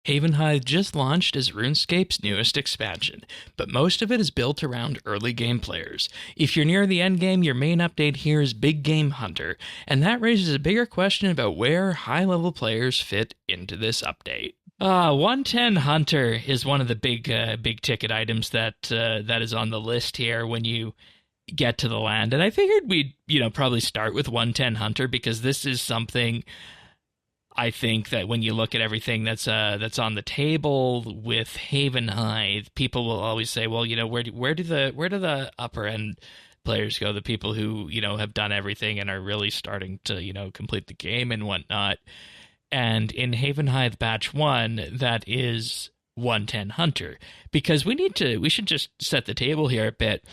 Havenhythe just launched as RuneScape's newest expansion, but most of it is built around early game players. If you're near the endgame, your main update here is Big Game Hunter, and that raises a bigger question about where high-level players fit into this update. 110 Hunter is one of the big ticket items that is on the list here when you get to the land, and I figured we'd probably start with 110 Hunter because this is something. I think that when you look at everything that's on the table with Havenhythe, people will always say, well, where do the upper end players go? The people who, have done everything and are really starting to, complete the game and whatnot. And in Havenhythe Batch 1, that is 110 Hunter. Because we should just set the table here a bit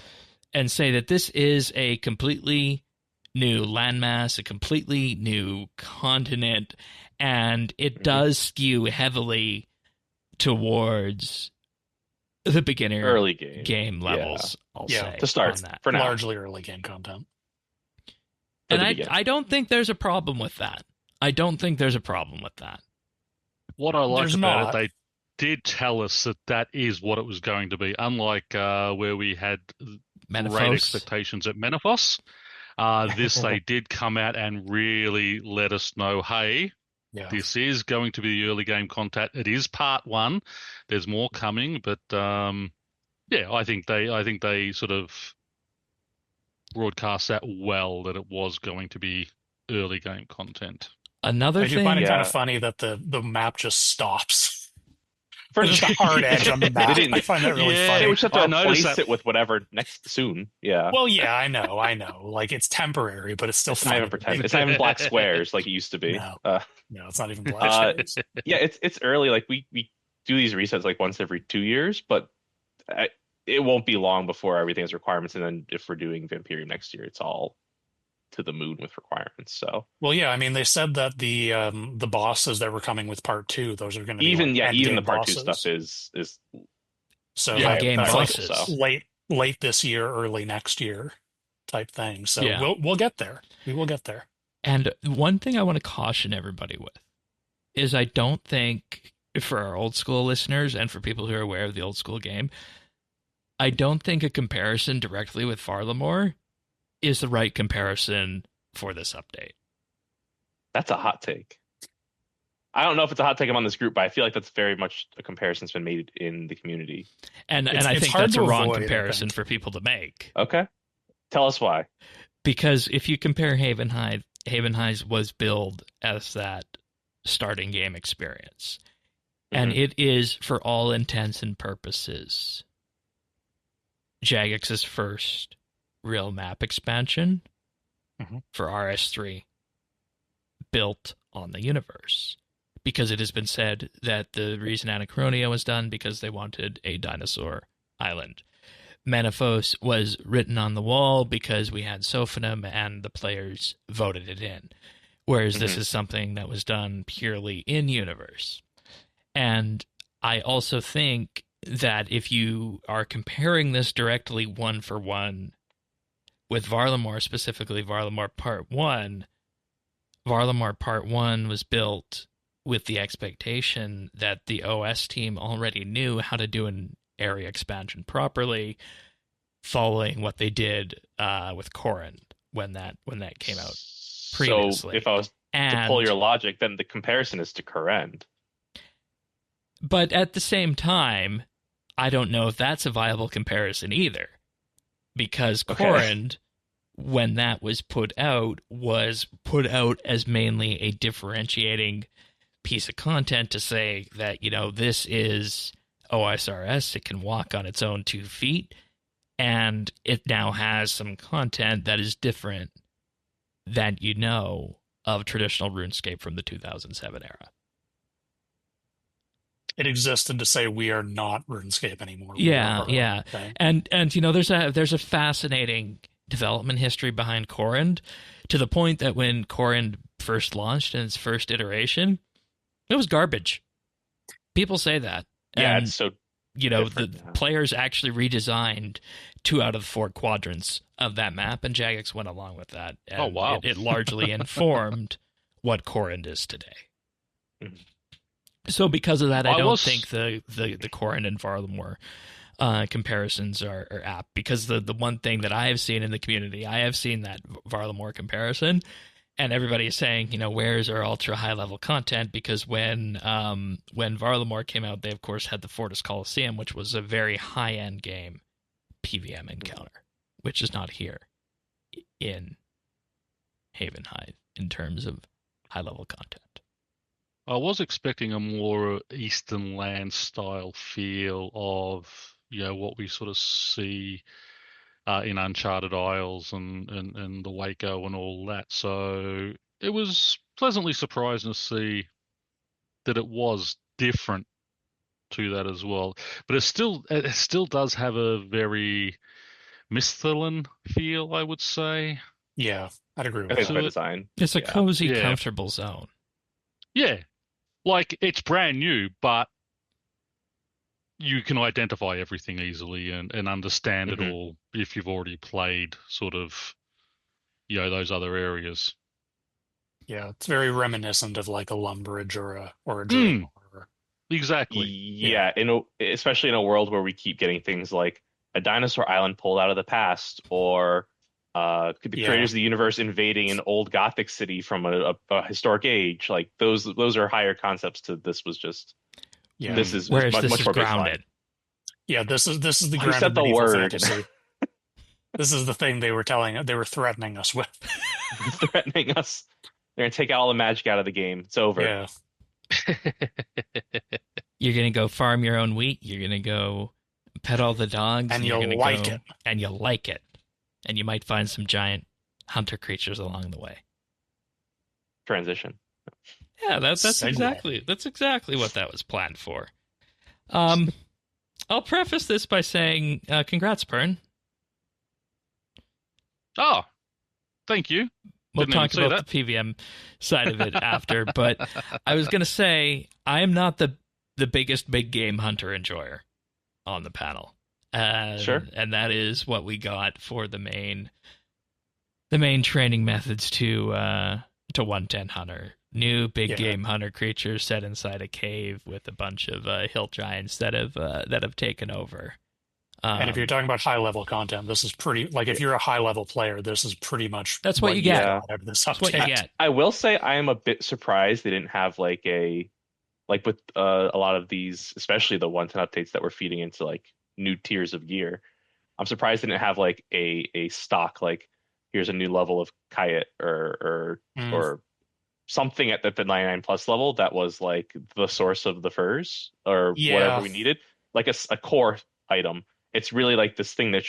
and say that this is a completely new landmass, a completely new continent, and it does skew heavily towards the beginner Early game levels. Yeah. I'll say to start on that. For now. Largely early game content. And I don't think there's a problem with that. What I like There's about not. it, they did tell us that is what it was going to be, unlike where we had great Menaphos. expectations at Menaphos. This, they did come out and really let us know, hey, this is going to be the early game content. It is part 1. There's more coming, but I think they sort of broadcast that well, that it was going to be early game content. Another I do thing, find it kind of funny that the map just stops. There's a hard edge on the map. I find that really funny. They would just have to replace it with whatever next soon. Yeah. Well, yeah, I know. Like, it's temporary, but it's still It's not even pretend. It's not even black squares like it used to be. No, it's not even black squares. Yeah, it's early. Like we do these resets like once every 2 years, but it won't be long before everything has requirements. And then if we're doing Vampirium next year, it's all to the moon with requirements. So well, yeah, I mean, they said that the bosses that were coming with part 2, those are going to be even the part bosses. 2 stuff is so game bosses. Like late this year, early next year type thing. So we'll get there. We will get there. And one thing I want to caution everybody with is I don't think, for our old school listeners and for people who are aware of the old school game, I don't think a comparison directly with Varlamore is the right comparison for this update. That's a hot take. I don't know if it's a hot take among this group, but I feel like that's very much a comparison that's been made in the community. And I think that's a wrong comparison for people to make. Okay. Tell us why. Because if you compare Havenhythe was billed as that starting game experience. And it is, for all intents and purposes, Jagex's first real map expansion for RS3 built on the universe. Because it has been said that the reason Anachronia was done because they wanted a dinosaur island. Menaphos was written on the wall because we had Sophanum and the players voted it in. Whereas this is something that was done purely in universe. And I also think that if you are comparing this directly one for one with Varlamore, specifically Varlamore Part 1, Varlamore Part 1 was built with the expectation that the OS team already knew how to do an area expansion properly, following what they did with Corrin when that came out previously. So if I was to pull your logic, then the comparison is to Corrin. But at the same time, I don't know if that's a viable comparison either. Because Corrin, when that was put out as mainly a differentiating piece of content to say that, this is OSRS, it can walk on its own 2 feet, and it now has some content that is different than of traditional RuneScape from the 2007 era. It existed to say we are not RuneScape anymore. Yeah. Okay. And there's a fascinating development history behind Corrin, to the point that when Corrin first launched in its first iteration, it was garbage. People say that. Yeah, and, it's so the players actually redesigned 2 out of the 4 quadrants of that map, and Jagex went along with that. And oh, wow. It largely informed what Corrin is today. So because of that, I don't think the Corrin and Varlamore comparisons are apt, because the one thing that I have seen in the community, I have seen that Varlamore comparison, and everybody is saying, where's our ultra high level content? Because when Varlamore came out, they of course had the Fortis Coliseum, which was a very high end game PVM encounter, which is not here in Havenhythe in terms of high level content. I was expecting a more Eastern land style feel of, what we sort of see in Uncharted Isles and the Waco and all that. So it was pleasantly surprising to see that it was different to that as well. But it still does have a very Misthalin feel, I would say. Yeah, I'd agree with that. It's by design. It's a cozy, comfortable zone. Yeah. Like, it's brand new, but you can identify everything easily and understand it all if you've already played sort of, those other areas. Yeah, it's very reminiscent of like a Lumbridge or a Dream. Exactly. Yeah, especially in a world where we keep getting things like a dinosaur island pulled out of the past, or the creators of the universe invading an old Gothic city from a historic age. Like those are higher concepts to this was just. Yeah. This is much more grounded. Yeah, this is the grounded said the medieval word. fantasy. This is the thing they were threatening us with. Threatening us. They're gonna take all the magic out of the game. It's over. Yeah. You're gonna go farm your own wheat. You're gonna go pet all the dogs, and you'll like it. And you'll like it. And you might find some giant hunter creatures along the way. Transition. Yeah, that's exactly what that was planned for. I'll preface this by saying, congrats, Pern. Oh, thank you. We'll talk about the PVM side of it after, but I was going to say, I am not the biggest big game hunter enjoyer on the panel. Sure. And that is what we got for the main training methods to 110 hunter. New big game hunter creatures set inside a cave with a bunch of hill giants that have taken over. And if you're talking about high level content, this is pretty, like, if you're a high level player, this is pretty much that's what you get. That's what you get. I will say I am a bit surprised they didn't have with a lot of these, especially the 110 updates that were feeding into like new tiers of gear. I'm surprised they didn't have like a stock, like here's a new level of Kayet or something at the 99 plus level that was like the source of the furs or whatever we needed, like a core item. It's really like this thing that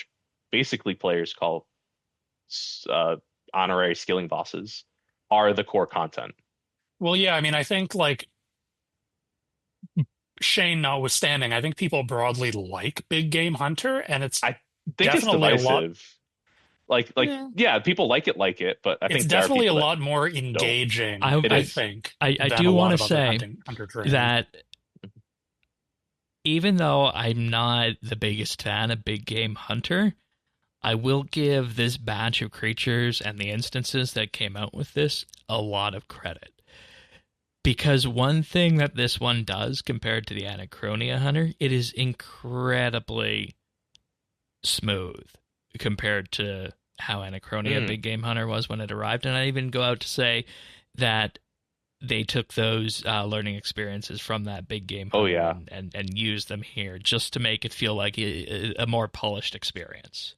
basically players call honorary skilling bosses are the core content. Well, yeah, I mean, I think like Shane notwithstanding, I think people broadly like big game hunter, and I think it's divisive. People like it, but I think it's definitely a lot more engaging. I think I do want to say that even though I'm not the biggest fan of big game hunter, I will give this batch of creatures and the instances that came out with this a lot of credit. Because one thing that this one does compared to the Anachronia hunter, it is incredibly smooth compared to how Anachronia Big Game Hunter was when it arrived. And I even go out to say that they took those learning experiences from that Big Game Hunter and used them here just to make it feel like a more polished experience.